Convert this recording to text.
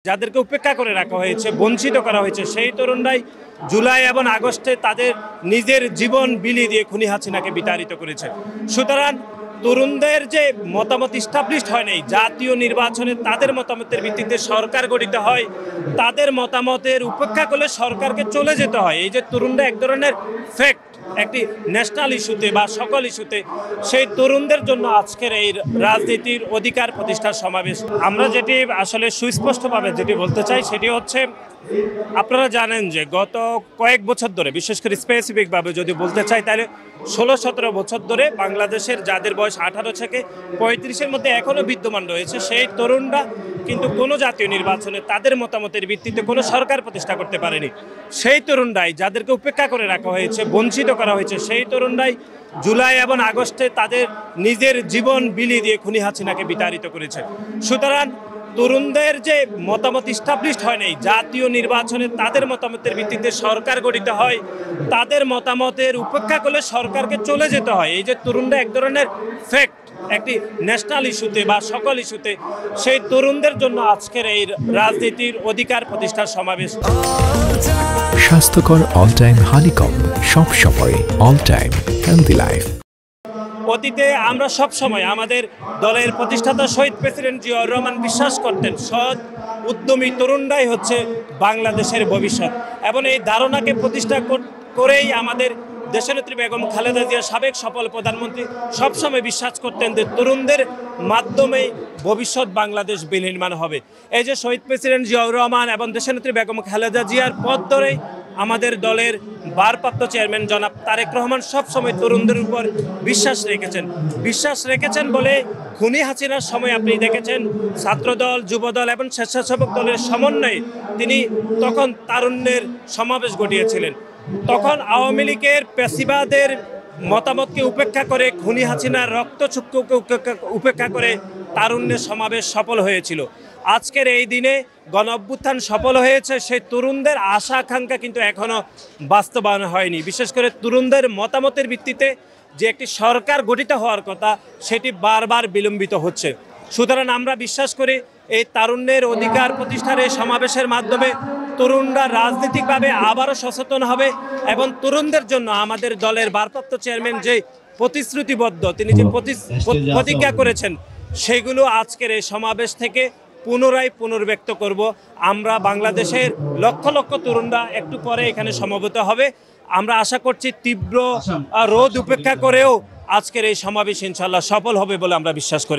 যাদেরকে উপেক্ষা করে রাখা হয়েছে, বঞ্চিত করা হয়েছে, সেই তরুণরাই জুলাই এবং আগস্টে তাদের নিজের জীবন বিলিয়ে দিয়ে খুনি হাসিনাকে বিতাড়িত করেছে। সুতরাং তরুণদের যে মতামত ইস্টাবলিশড হয় নাই, জাতীয় নির্বাচনে তাদের মতামতের ভিত্তিতে সরকার গঠিত হয়, তাদের মতামতের উপেক্ষা করলে সরকারকে চলে যেতে হয়। এই যে তরুণরা এক ধরনের ফ্যাক্ট, একটি ন্যাশনাল ইস্যুতে বা সকল ইস্যুতে, সেই তরুণদের জন্য আজকের এই রাজনীতির অধিকার প্রতিষ্ঠার সমাবেশ। আমরা যেটি আসলে সুস্পষ্টভাবে যেটি বলতে চাই সেটি হচ্ছে, আপনারা জানেন যে গত কয়েক বছর ধরে, বিশেষ করে স্পেসিফিকভাবে যদি বলতে চাই তাহলে 16-17 বছর ধরে বাংলাদেশের যাদের বয়স 18 থেকে 35-এর মধ্যে এখনও বিদ্যমান রয়েছে, সেই তরুণরা কিন্তু কোনো জাতীয় নির্বাচনে তাদের মতামতের ভিত্তিতে কোনো সরকার প্রতিষ্ঠা করতে পারেনি। সেই তরুণরাই যাদেরকে উপেক্ষা করে রাখা হয়েছে, বঞ্চিত করা হয়েছে, সেই তরুণরাই জুলাই এবং আগস্টে তাদের নিজের জীবন বিলিয়ে দিয়ে খুনি হাসিনাকে বিতাড়িত করেছে। সুতরাং তরুণদের যে মতামত ইস্টাবলিশড হয় নাই, জাতীয় নির্বাচনে তাদের মতামতের ভিত্তিতে সরকার গঠিত হয়, তাদের মতামতের উপেক্ষা করলে সরকারকে চলে যেতে হয়। এই যে তরুণরা এক ধরনের ফ্যাক্ট, একটি ন্যাশনাল ইস্যুতে বা সকল ইস্যুতে, সেই তরুণদের জন্য আজকের এই রাজনীতির অধিকার প্রতিষ্ঠার সমাবেশ। স্বাস্থ্যকর অল টাইম হানিকম, সব সময় অল টাইম হেলদি লাইফ। অতীতে আমরা সব সময় আমাদের দলের প্রতিষ্ঠাতা শহীদ প্রেসিডেন্ট জিয়াউর রহমান বিশ্বাস করতেন, সৎ উদ্যমী তরুণরাই হচ্ছে বাংলাদেশের ভবিষ্যৎ, এবং এই ধারণাকে প্রতিষ্ঠা করেই আমাদের দেশনেত্রী বেগম খালেদা জিয়া, সাবেক সফল প্রধানমন্ত্রী, সবসময় বিশ্বাস করতেন যে তরুণদের মাধ্যমেই ভবিষ্যৎ বাংলাদেশ বিনির্মাণ হবে। এই যে শহীদ প্রেসিডেন্ট জিয়াউর রহমান এবং দেশনেত্রী বেগম খালেদা জিয়ার পথ ধরেই আমাদের দলের ভারপ্রাপ্ত চেয়ারম্যান জনাব তারেক রহমান সবসময় তরুণদের উপর বিশ্বাস রেখেছেন বলে খুনি হাসিনার সময় আপনি দেখেছেন ছাত্রদল, যুবদল এবং স্বেচ্ছাসেবক দলের সমন্বয়ে তিনি তখন তারুণ্যের সমাবেশ ঘটিয়েছিলেন। তখন আওয়ামী লীগের পেশিবাদের মতামতকে উপেক্ষা করে, খুনি হাসিনার রক্তচক্ষুকে উপেক্ষা করে তারুণ্যের সমাবেশ সফল হয়েছিল। আজকের এই দিনে গণ অভ্যুত্থান সফল হয়েছে, সেই তরুণদের আশা আকাঙ্ক্ষা কিন্তু এখনও বাস্তবায়ন হয়নি। বিশেষ করে তরুণদের মতামতের ভিত্তিতে যে একটি সরকার গঠিত হওয়ার কথা, সেটি বারবার বিলম্বিত হচ্ছে। সুতরাং আমরা বিশ্বাস করি এই তারুণ্যের অধিকার প্রতিষ্ঠার এই সমাবেশের মাধ্যমে তরুণরা রাজনৈতিকভাবে আবারও সচেতন হবে, এবং তরুণদের জন্য আমাদের দলের ভারপ্রাপ্ত চেয়ারম্যান যে প্রতিশ্রুতিবদ্ধ, তিনি যে প্রতিজ্ঞা করেছেন, সেগুলো আজকের এই সমাবেশ থেকে পুনরায় পুনর্ব্যক্ত করব। আমরা বাংলাদেশের লক্ষ লক্ষ তরুণরা একটু পরে এখানে সমবেত হবে। আমরা আশা করছি তীব্র রোদ উপেক্ষা করেও আজকের এই সমাবেশ ইনশাল্লাহ সফল হবে বলে আমরা বিশ্বাস করি।